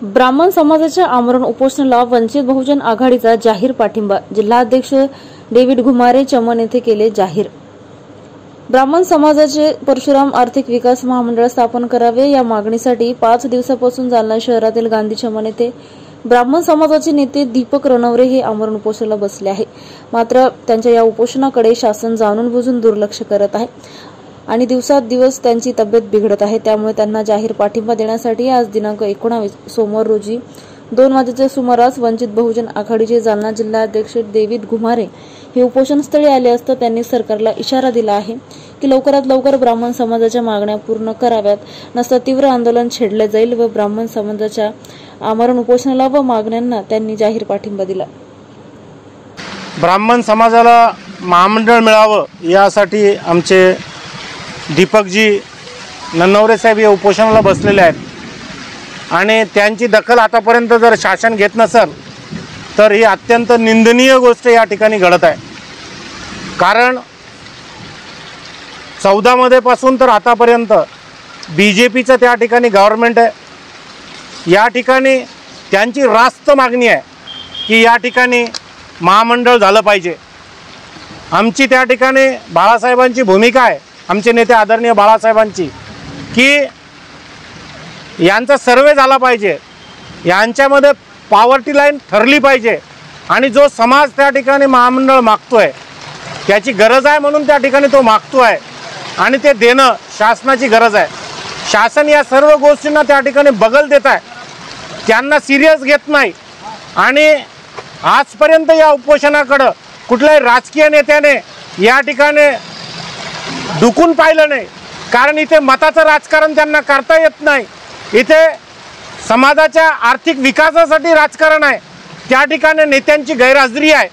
ब्राह्मण समाजाच्या आमरण उपोषणाला वंचित बहुजन आघाडीचा जाहीर पाठिंबा। जिल्हाध्यक्ष डेव्हिड घुमारे चमन येथे केले जाहीर। ब्राह्मण समाजाचे परशुराम आर्थिक विकास महामंडळ स्थापन करावे या मागणीसाठी 5 दिवसापासून जालना शहरातील गांधी चमन येथे ब्राह्मण समाजाचे नेते दीपक रणवरे हे आमरण उपोषणाला बसले आहे। मात्र त्यांच्या या उपोषणाकडे शासन जाणून बुजून दुर्लक्ष करत आहे आणि दिवसादिवस त्यांची तब्येत बिघडत आहे। त्यामुळे त्यांना जाहीर पाठिंबा देण्यासाठी आज दिनांक 19 सोमवार रोजी 2 वाजेच्या सुमारास वंचित बहुजन आघाडीचे जालना जिल्हाध्यक्ष डेव्हिड घुमारे हे उपोषणस्थळी आले असता त्यांनी सरकारला इशारा दिला आहे की लवकरात लवकर ब्राह्मण समाजाच्या मागण्या पूर्ण कराव्यात, नसता तीव्र आंदोलन छेडले जाईल व ब्राह्मण समाजाच्या आमरण उपोषणाला व मागण्यांना त्यांनी जाहीर पाठिंबा दिला। ब्राह्मण समाजाला महामंडळ मिळावं यासाठी आमचे दीपकजी नन्नवरे साहेब हे उपोषणाला बसलेले आहेत आणि त्यांची दखल आतापर्यंत जर शासन घेत नसेल तर ही अत्यंत निंदनीय गोष्ट या ठिकाणी घडत आहे। कारण 14 मध्ये पासून तर आतापर्यंत बीजेपीचं त्या ठिकाणी गव्हर्नमेंट आहे। या ठिकाणी त्यांची रास्त मागणी आहे की या ठिकाणी महामंडळ झालं पाहिजे। आमची त्या ठिकाणी बाळासाहेबांची भूमिका आहे, आमचे नेते आदरणीय बाळासाहेबांची, की यांचा सर्वे झाला पाहिजे, यांच्यामध्ये पॉवर्टी लाईन ठरली पाहिजे आणि जो समाज त्या ठिकाणी महामंडळ मागतोय त्याची गरज आहे म्हणून त्या ठिकाणी तो मागतोय आणि ते देणं शासनाची गरज आहे। शासन या सर्व गोष्टींना त्या ठिकाणी बगल देत आहे, त्यांना सिरियस घेत नाही आणि आजपर्यंत या उपोषणाकडे कुठल्याही राजकीय नेत्याने या ठिकाणी दुखून पाहिलं नाही। कारण इथे मताचं राजकारण त्यांना करता येत नाही, इथे समाजाच्या आर्थिक विकासासाठी राजकारण आहे, त्या ठिकाणी नेत्यांची गैरहजेरी आहे।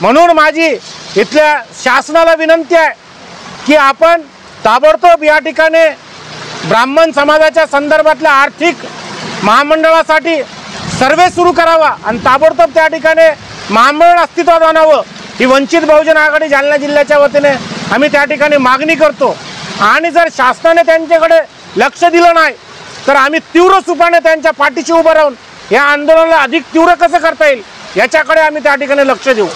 म्हणून माझी इथल्या शासनाला विनंती आहे की आपण ताबडतोब या ठिकाणी ब्राह्मण समाजाच्या संदर्भातल्या आर्थिक महामंडळासाठी सर्वे सुरू करावा आणि ताबडतोब त्या ठिकाणी महामंडळ अस्तित्वात आणावं ही वंचित बहुजन आघाडी जालना जिल्ह्याच्या वतीने आम्ही त्या ठिकाणी मागणी करतो। आणि जर शासनाने त्यांच्याकडे लक्ष दिलं नाही तर आम्ही तीव्र स्वरूपाने त्यांच्या पाठीशी उभं राहून या आंदोलनाला अधिक तीव्र कसं करता येईल याच्याकडे आम्ही त्या ठिकाणी लक्ष देऊ।